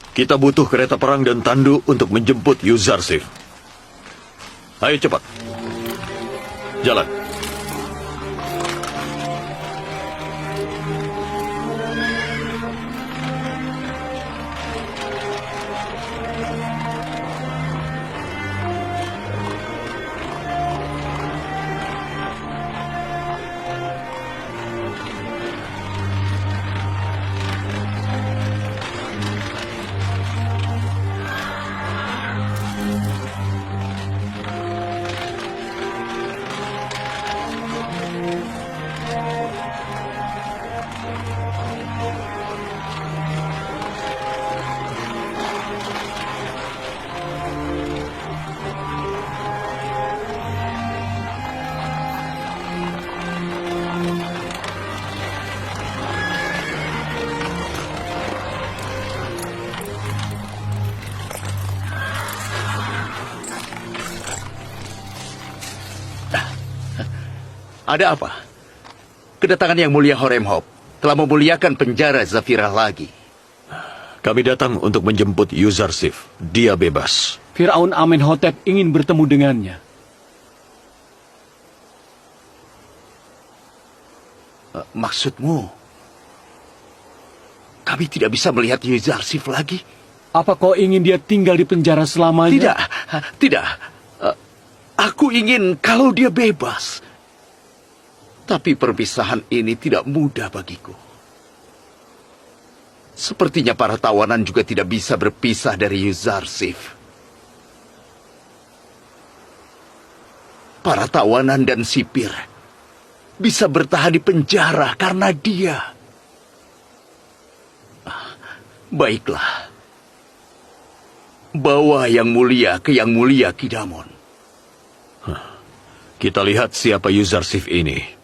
Kita butuh kereta perang dan tandu untuk menjemput Yuzarsif. Ayo cepat. Jalan. Ada apa? Kedatangan Yang Mulia Horemheb telah memuliakan penjara Zafirah lagi. Kami datang untuk menjemput Yuzarsif. Dia bebas. Firaun Amenhotep ingin bertemu dengannya. Maksudmu, kami tidak bisa melihat Yuzarsif lagi? Apa kau ingin dia tinggal di penjara selamanya? Tidak. Aku ingin kalau dia bebas. Tapi perpisahan ini tidak mudah bagiku. Sepertinya para tawanan juga tidak bisa berpisah dari Yuzarsif. Para tawanan dan sipir bisa bertahan di penjara karena dia. Baiklah. Bawa Yang Mulia ke Yang Mulia Kidamon. Kita lihat siapa Yuzarsif ini.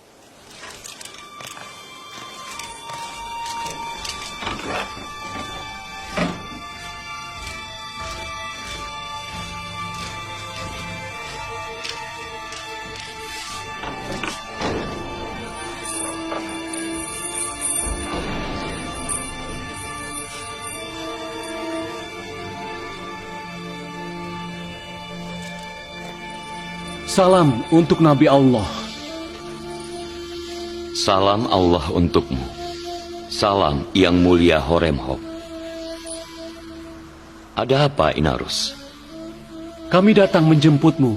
Salam untuk Nabi Allah. Salam Allah untukmu. Salam Yang Mulia Horemheb. Ada apa, Inarus? Kami datang menjemputmu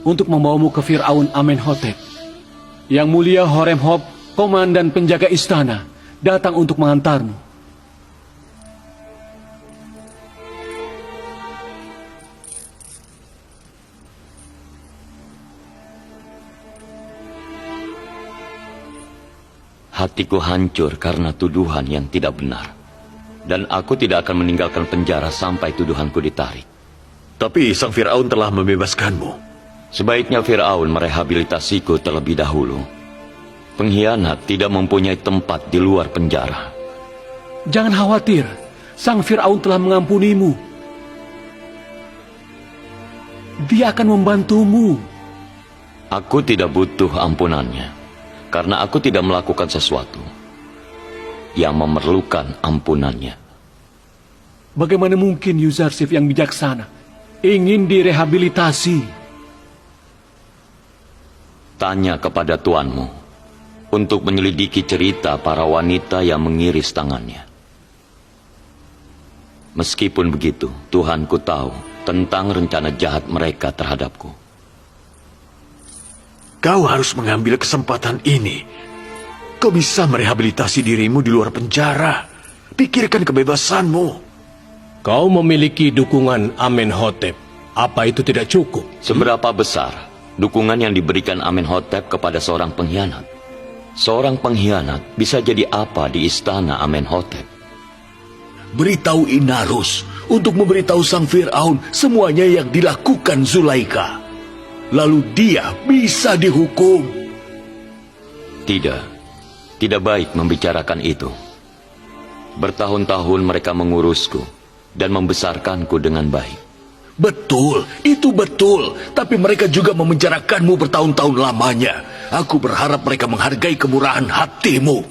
untuk membawamu ke Firaun Amenhotep. Yang Mulia Horemheb, komandan penjaga istana, datang untuk mengantarmu. Hatiku hancur karena tuduhan yang tidak benar. Dan aku tidak akan meninggalkan penjara sampai tuduhanku ditarik. Tapi sang Firaun telah membebaskanmu. Sebaiknya Firaun merehabilitasiku terlebih dahulu. Pengkhianat tidak mempunyai tempat di luar penjara. Jangan khawatir, sang Firaun telah mengampunimu. Dia akan membantumu. Aku tidak butuh ampunannya. Karena aku tidak melakukan sesuatu yang memerlukan ampunannya. Bagaimana mungkin Yuzarsif yang bijaksana ingin direhabilitasi? Tanya kepada tuanmu untuk menyelidiki cerita para wanita yang mengiris tangannya. Meskipun begitu, Tuhanku tahu tentang rencana jahat mereka terhadapku. Kau harus mengambil kesempatan ini. Kau bisa merehabilitasi dirimu di luar penjara. Pikirkan kebebasanmu. Kau memiliki dukungan Amenhotep. Apa itu tidak cukup? Seberapa besar dukungan yang diberikan Amenhotep kepada seorang pengkhianat? Seorang pengkhianat bisa jadi apa di istana Amenhotep? Beritahu Inarus untuk memberitahu sang Firaun semuanya yang dilakukan Zulaika. Lalu dia bisa dihukum. Tidak baik membicarakan itu. Bertahun-tahun mereka mengurusku dan membesarkanku dengan baik. Betul, itu betul. Tapi mereka juga memenjarakanmu bertahun-tahun lamanya. Aku berharap mereka menghargai kemurahan hatimu.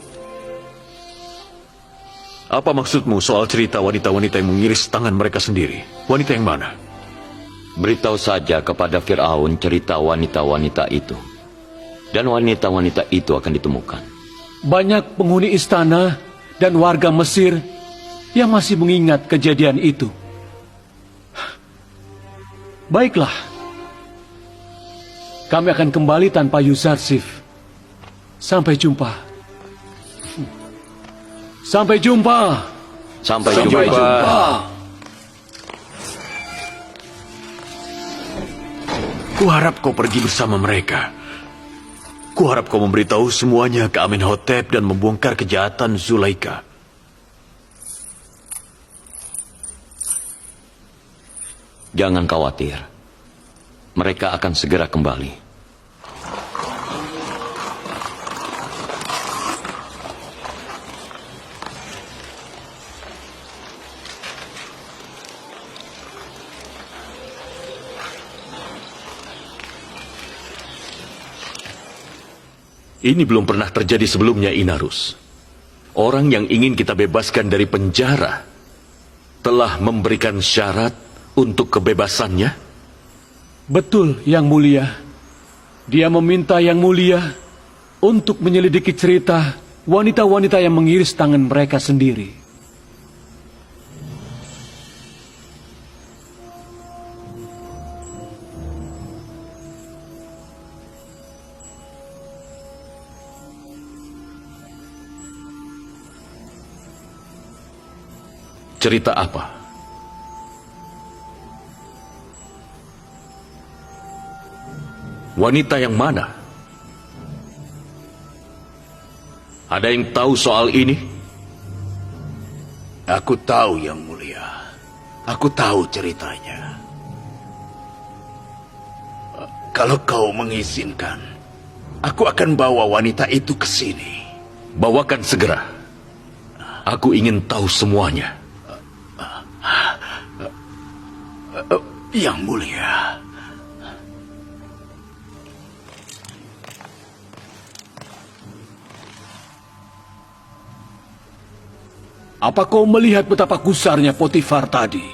Apa maksudmu soal cerita wanita-wanita yang mengiris tangan mereka sendiri? Wanita yang mana? Beritahu saja kepada Fir'aun cerita wanita-wanita itu. Dan wanita-wanita itu akan ditemukan. Banyak penghuni istana dan warga Mesir yang masih mengingat kejadian itu. Baiklah. Kami akan kembali tanpa Yuzarsif. Sampai jumpa. Sampai jumpa. Sampai Sampai jumpa. jumpa. Kuharap kau pergi bersama mereka. Kuharap kau memberitahu semuanya ke Amenhotep dan membongkar kejahatan Zulaika. Jangan khawatir. Mereka akan segera kembali. Ini belum pernah terjadi sebelumnya, Inarus. Orang yang ingin kita bebaskan dari penjara telah memberikan syarat untuk kebebasannya. Betul, Yang Mulia. Dia meminta Yang Mulia untuk menyelidiki cerita wanita-wanita yang mengiris tangan mereka sendiri. Cerita apa? Wanita yang mana? Ada yang tahu soal ini? Aku tahu, Yang Mulia. Aku tahu ceritanya. Kalau kau mengizinkan, aku akan bawa wanita itu ke sini. Bawakan segera. Aku ingin tahu semuanya. Yang Mulia. Apa kau melihat betapa gusarnya Potifar tadi?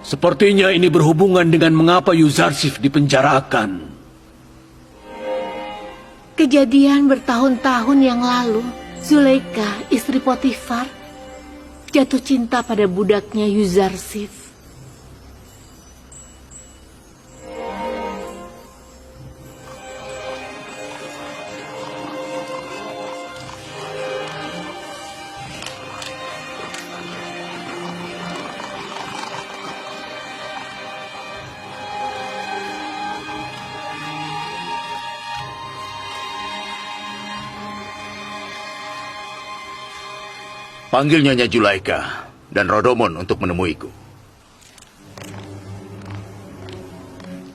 Sepertinya ini berhubungan dengan mengapa Yuzarsif dipenjarakan. Kejadian bertahun-tahun yang lalu, Zulaika, istri Potifar, jatuh cinta pada budaknya Yuzarsif. Panggil Nyonya Zulaika dan Rodomon untuk menemuiku.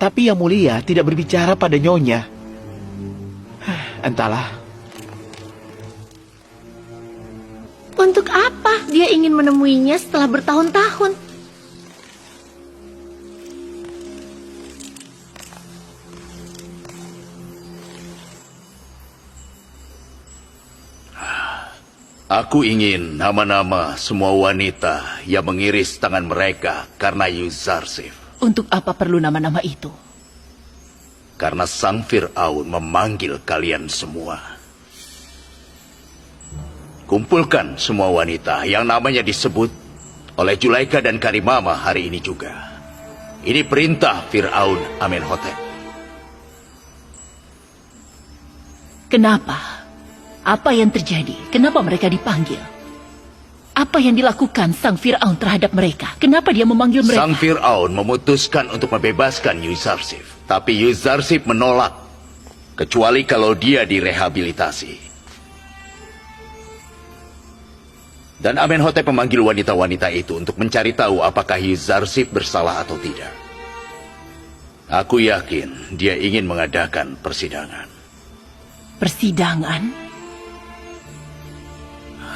Tapi Yang Mulia tidak berbicara pada Nyonya. Entahlah. Untuk apa dia ingin menemuinya setelah bertahun-tahun? Aku ingin nama-nama semua wanita yang mengiris tangan mereka karena Yuzarsif. Untuk apa perlu nama-nama itu? Karena Sang Fir'aun memanggil kalian semua. Kumpulkan semua wanita yang namanya disebut oleh Zulaika dan Karimama hari ini juga. Ini perintah Fir'aun Amenhotep. Kenapa? Apa yang terjadi? Kenapa mereka dipanggil? Apa yang dilakukan Sang Fir'aun terhadap mereka? Kenapa dia memanggil mereka? Sang Fir'aun memutuskan untuk membebaskan Yuzarsif. Tapi Yuzarsif menolak. Kecuali kalau dia direhabilitasi. Dan Amenhotep memanggil wanita-wanita itu untuk mencari tahu apakah Yuzarsif bersalah atau tidak. Aku yakin dia ingin mengadakan persidangan. Persidangan?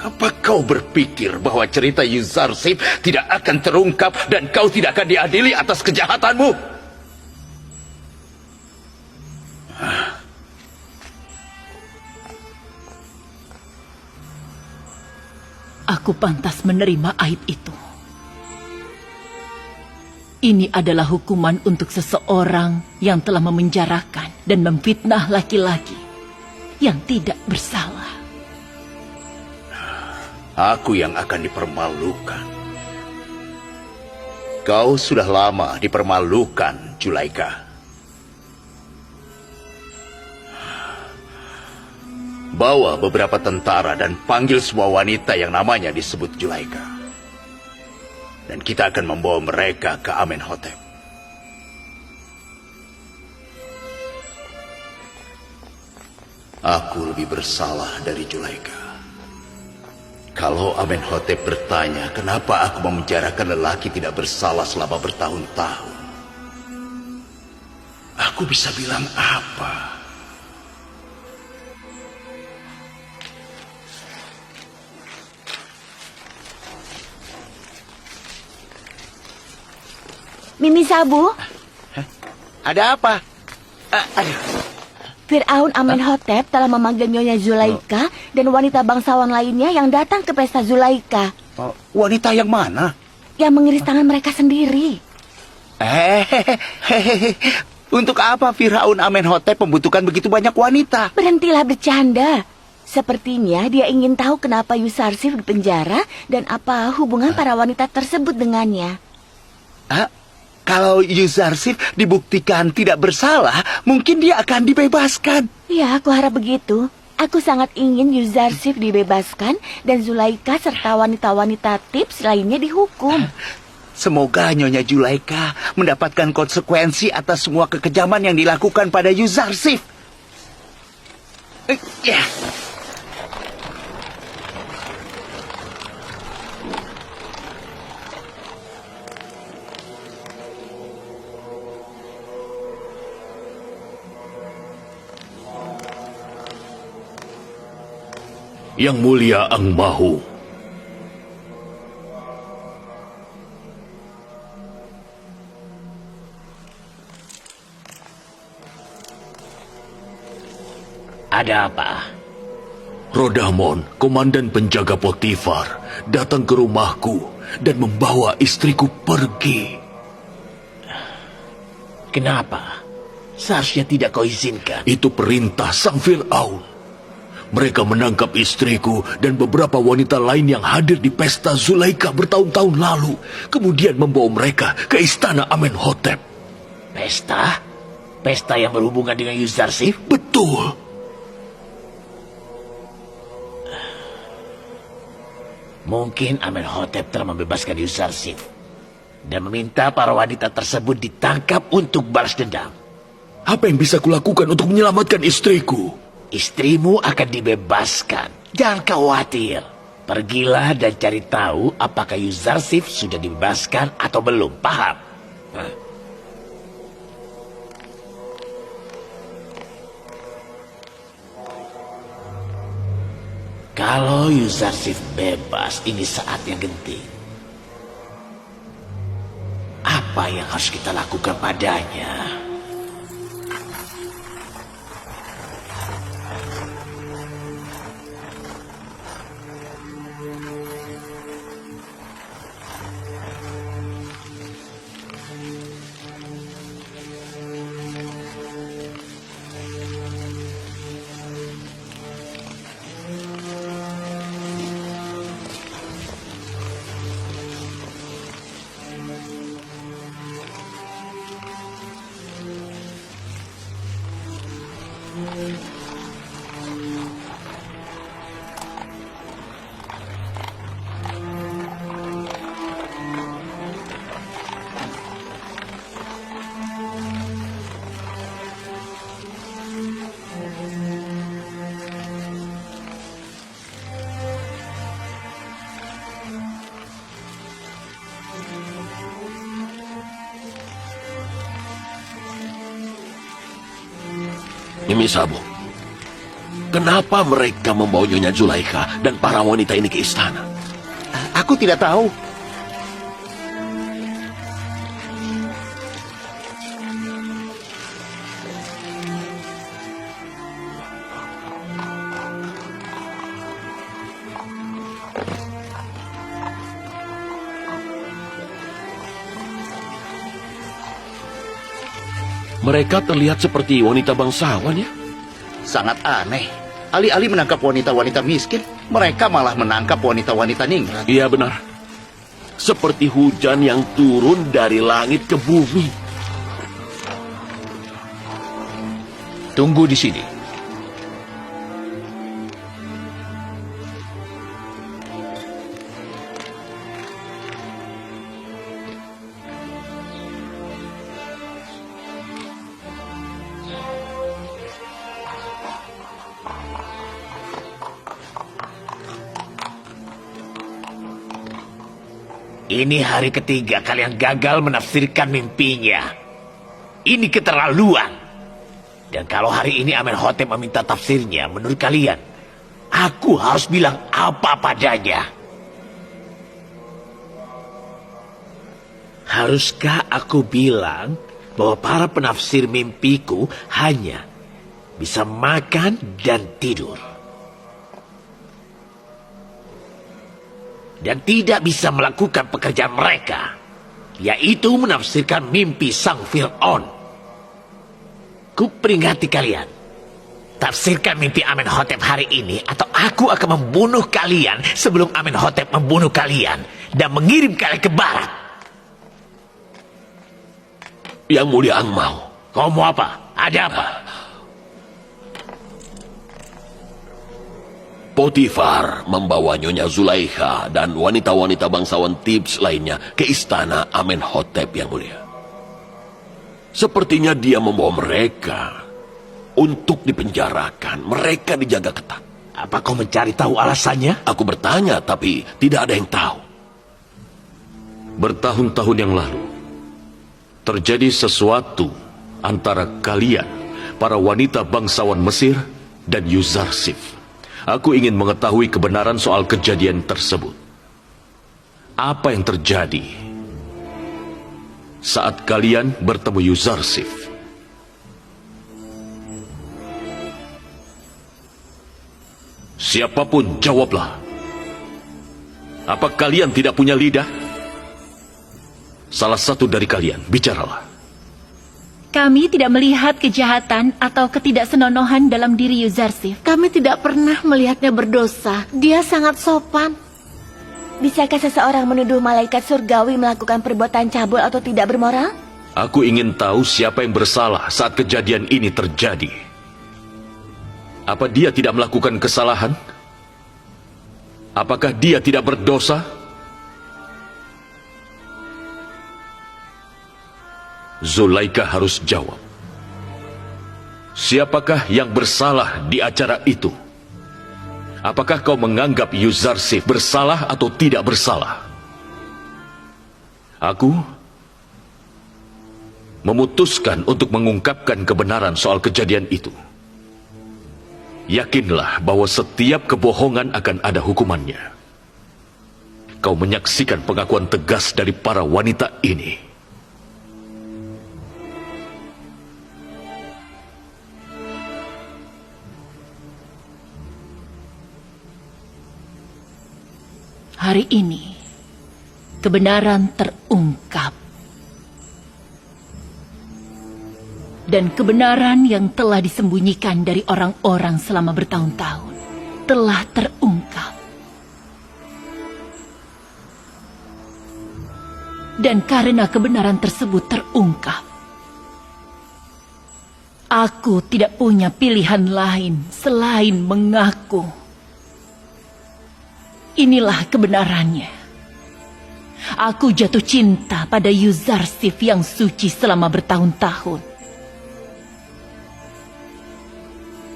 Apa kau berpikir bahwa cerita Yuzarsif tidak akan terungkap dan kau tidak akan diadili atas kejahatanmu? aku pantas menerima aib itu? Ini adalah hukuman untuk seseorang yang telah memenjarakan dan memfitnah laki-laki yang tidak bersalah. Aku yang akan dipermalukan. Kau sudah lama dipermalukan, Zulaikha. Bawa beberapa tentara dan panggil semua wanita yang namanya disebut Zulaikha. Dan kita akan membawa mereka ke Amenhotep. Aku lebih bersalah dari Zulaikha. Kalau Amenhotep bertanya kenapa aku memenjarakan lelaki tidak bersalah selama bertahun-tahun, aku bisa bilang apa? Mimi Sabu, Ada apa? Fir'aun Amenhotep telah memanggil Nyonya Zulaikha dan wanita bangsawan lainnya yang datang ke pesta Zulaikha, Oh, wanita yang mana? yang mengiris tangan mereka sendiri. Untuk apa Firaun Amenhotep membutuhkan begitu banyak wanita? Berhentilah bercanda. Sepertinya dia ingin tahu kenapa Yuzarsif dipenjara dan apa hubungan para wanita tersebut dengannya. Kalau Yuzarsif dibuktikan tidak bersalah, mungkin dia akan dibebaskan. Ya, aku harap begitu. Aku sangat ingin Yuzarsif dibebaskan dan Zulaikha serta wanita-wanita tips lainnya dihukum. Semoga Nyonya Zulaikha mendapatkan konsekuensi atas semua kekejaman yang dilakukan pada Yuzarsif. Ya. Yang Mulia Angmahu, Ada apa? Rodamon, komandan penjaga Potifar, datang ke rumahku dan membawa istriku pergi. Kenapa? Seharusnya tidak kau izinkan. Itu perintah sang Fir'aun. Mereka menangkap istriku dan beberapa wanita lain yang hadir di pesta Zulaikha bertahun-tahun lalu. Kemudian membawa mereka ke istana Amenhotep. Pesta? Pesta yang berhubungan dengan Yuzarsif? Betul. Mungkin Amenhotep telah membebaskan Yuzarsif dan meminta para wanita tersebut ditangkap untuk balas dendam. Apa yang bisa kulakukan untuk menyelamatkan istriku? Istrimu akan dibebaskan. Jangan khawatir. Pergilah dan cari tahu apakah Yuzarsif sudah dibebaskan atau belum. Paham? Hah? Kalau Yuzarsif bebas, ini saat yang genting. Apa yang harus kita lakukan padanya? Mimi Sabu, kenapa mereka membawa Nyonya Zulaikha dan para wanita ini ke istana? Aku tidak tahu. Mereka terlihat seperti wanita bangsawan ya. Sangat aneh. Alih-alih menangkap wanita-wanita miskin, mereka malah menangkap wanita-wanita ningrat. Iya benar. Seperti hujan yang turun dari langit ke bumi. Tunggu di sini. Ini hari ketiga kalian gagal menafsirkan mimpinya. Ini keterlaluan. Dan kalau hari ini Amenhotep meminta tafsirnya, menurut kalian, aku harus bilang apa padanya? Haruskah aku bilang bahwa para penafsir mimpiku hanya bisa makan dan tidur? Dan tidak bisa melakukan pekerjaan mereka, yaitu menafsirkan mimpi sang Fir'aun. Ku peringati kalian, tafsirkan mimpi Amenhotep hari ini atau aku akan membunuh kalian sebelum Amenhotep membunuh kalian dan mengirim kalian ke barat. Yang mulia Angmau. Kau mau apa? Ada apa? Potifar membawa Nyonya Zulaikha dan wanita-wanita bangsawan Thebes lainnya ke istana Amenhotep yang mulia. Sepertinya dia membawa mereka untuk dipenjarakan. Mereka dijaga ketat. Apa kau mencari tahu alasannya? Aku bertanya, tapi tidak ada yang tahu. Bertahun-tahun yang lalu, terjadi sesuatu antara kalian, para wanita bangsawan Mesir, dan Yuzarsif. Aku ingin mengetahui kebenaran soal kejadian tersebut. Apa yang terjadi saat kalian bertemu Yuzarsif? Siapapun jawablah. Apa kalian tidak punya lidah? Salah satu dari kalian, bicaralah. Kami tidak melihat kejahatan atau ketidaksenonohan dalam diri Yuzarsif. Kami tidak pernah melihatnya berdosa. Dia sangat sopan. Bisakah seseorang menuduh malaikat surgawi melakukan perbuatan cabul atau tidak bermoral? Aku ingin tahu siapa yang bersalah saat kejadian ini terjadi. Apa dia tidak melakukan kesalahan? Apakah dia tidak berdosa? Zulaikha harus jawab. Siapakah yang bersalah di acara itu? Apakah kau menganggap Yuzarsif bersalah atau tidak bersalah? Aku memutuskan untuk mengungkapkan kebenaran soal kejadian itu. Yakinlah bahwa setiap kebohongan akan ada hukumannya. Kau menyaksikan pengakuan tegas dari para wanita ini. Hari ini, kebenaran terungkap. Dan kebenaran yang telah disembunyikan dari orang-orang selama bertahun-tahun telah terungkap. Dan karena kebenaran tersebut terungkap, aku tidak punya pilihan lain selain mengaku. Inilah kebenarannya. Aku jatuh cinta pada Yuzarsif yang suci selama bertahun-tahun.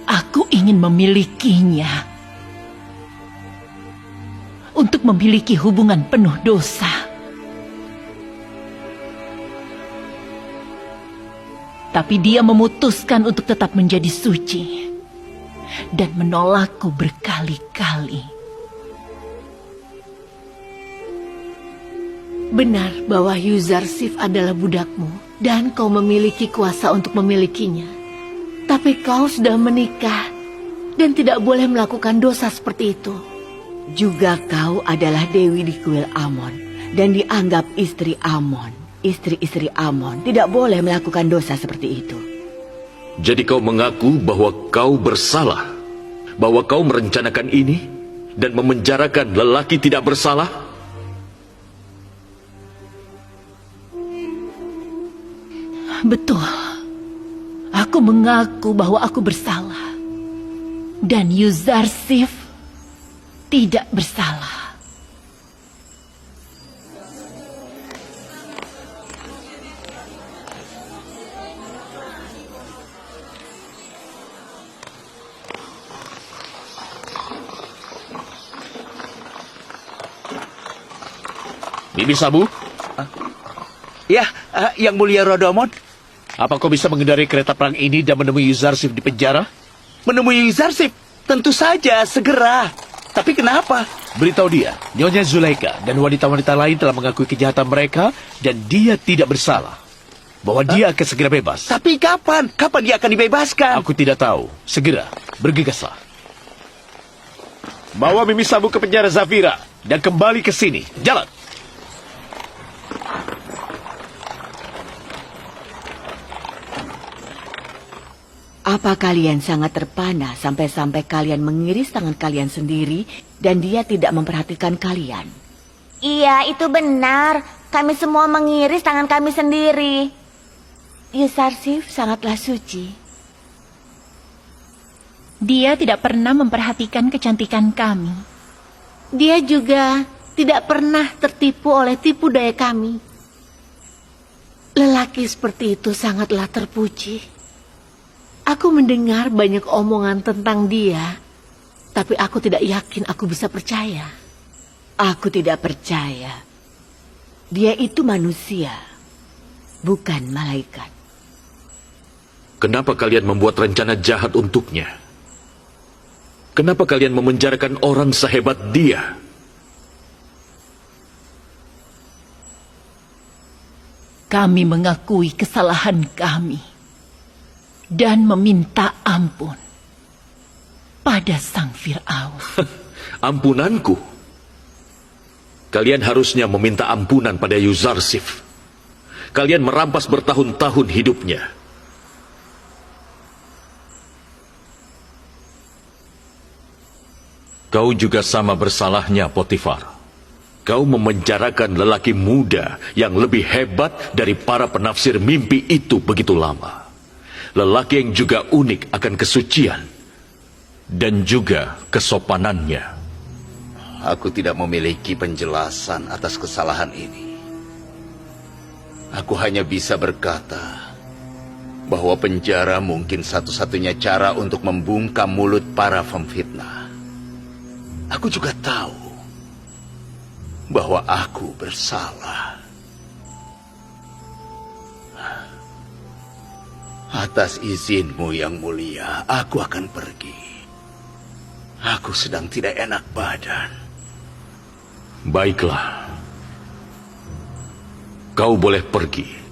Aku ingin memilikinya. Untuk memiliki hubungan penuh dosa. Tapi dia memutuskan untuk tetap menjadi suci. Dan menolakku berkali-kali. Benar bahwa Yuzarsif adalah budakmu dan kau memiliki kuasa untuk memilikinya. Tapi kau sudah menikah dan tidak boleh melakukan dosa seperti itu. Juga kau adalah Dewi di kuil Amon dan dianggap istri Amon. Istri-istri Amon tidak boleh melakukan dosa seperti itu. Jadi kau mengaku bahwa kau bersalah, bahwa kau merencanakan ini dan memenjarakan lelaki tidak bersalah? Betul. Aku mengaku bahwa aku bersalah. Dan Yuzarsif tidak bersalah. Bibi Sabu, Ya, Yang Mulia Rodomon, apa kau bisa mengendari kereta perang ini dan menemui Yuzarsif di penjara? menemui Zarsif. Tentu saja, segera. Tapi kenapa? Beritahu dia, Nyonya Zulaika dan wanita-wanita lain telah mengakui kejahatan mereka dan dia tidak bersalah. Bahwa dia akan segera bebas. Tapi kapan? Kapan dia akan dibebaskan? Aku tidak tahu. Segera, bergegaslah. Bawa Mimi Sabu ke penjara Zafira dan kembali ke sini. Jalan! Apa kalian sangat terpana sampai-sampai kalian mengiris tangan kalian sendiri dan dia tidak memperhatikan kalian? Iya, itu benar. Kami semua mengiris tangan kami sendiri. Yuzarsif sangatlah suci. Dia tidak pernah memperhatikan kecantikan kami. Dia juga tidak pernah tertipu oleh tipu daya kami. Lelaki seperti itu sangatlah terpuji. Aku mendengar banyak omongan tentang dia, tapi aku tidak yakin aku bisa percaya. Aku tidak percaya. Dia itu manusia, bukan malaikat. Kenapa kalian membuat rencana jahat untuknya? Kenapa kalian memenjarakan orang sehebat dia? Kami mengakui kesalahan kami dan meminta ampun pada Sang Fir'aun. Ampunanku? Kalian harusnya meminta ampunan pada Yuzarsif. Kalian merampas bertahun-tahun hidupnya. Kau juga sama bersalahnya, Potifar. Kau memenjarakan lelaki muda yang lebih hebat dari para penafsir mimpi itu begitu lama. Lelaki yang juga unik akan kesucian dan juga kesopanannya. Aku tidak memiliki penjelasan atas kesalahan ini. Aku hanya bisa berkata bahwa penjara mungkin satu-satunya cara untuk membungkam mulut para pemfitnah. Aku juga tahu bahwa aku bersalah. Atas izinmu yang mulia, aku akan pergi. Aku sedang tidak enak badan. Baiklah. Kau boleh pergi.